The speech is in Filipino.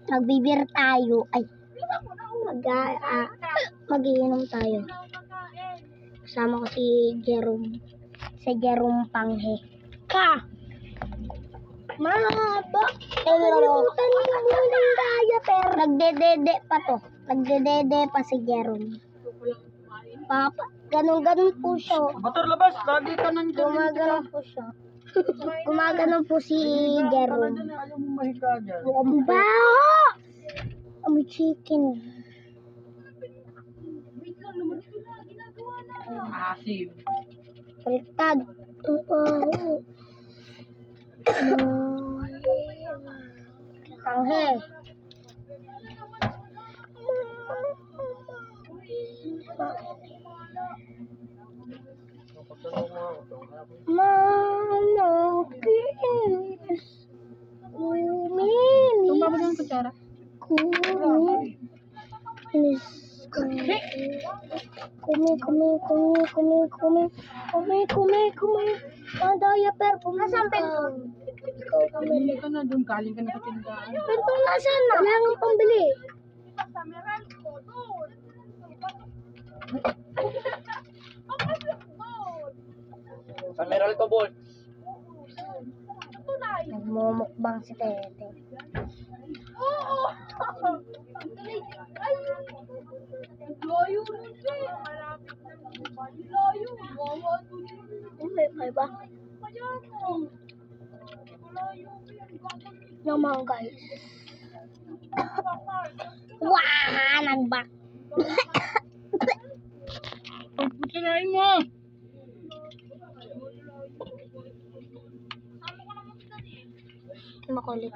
Magbibir tayo. Ay, mag-iinom tayo. Kasama ko si Jerome. Si Jerome Panghe. Ka! Mahaba. Kalimutan mo muling kaya, pero nagdedede pa to. Nagdedede pa si Jerome. Papa, ganun-ganun po siya. Motor labas, lagi ka nang Gumaganon po siya. Gumaganon po si Jerome. Ayaw mo mahiga dyan. Ang baho! Amoy chicken. Asim. Baliktad. Ang baho. Panghe. Manokis. Tumabag ng kutsara. Kuminis. Kumi. Madaya per pumasampen ko. Ikaw kami. Hindi ka na doon, kaling ka na sa tindahan. Pero nasaan na? Wala nga pambili. Sa Meral ko, boy. Nagmumukbang si Tete. Oo! Layo rin siya. Layo. Wawa doon. May ba? Kaya mo. Layo yan. Naman guys. Wah! Nagbak. Pagputulain mo! Makulit.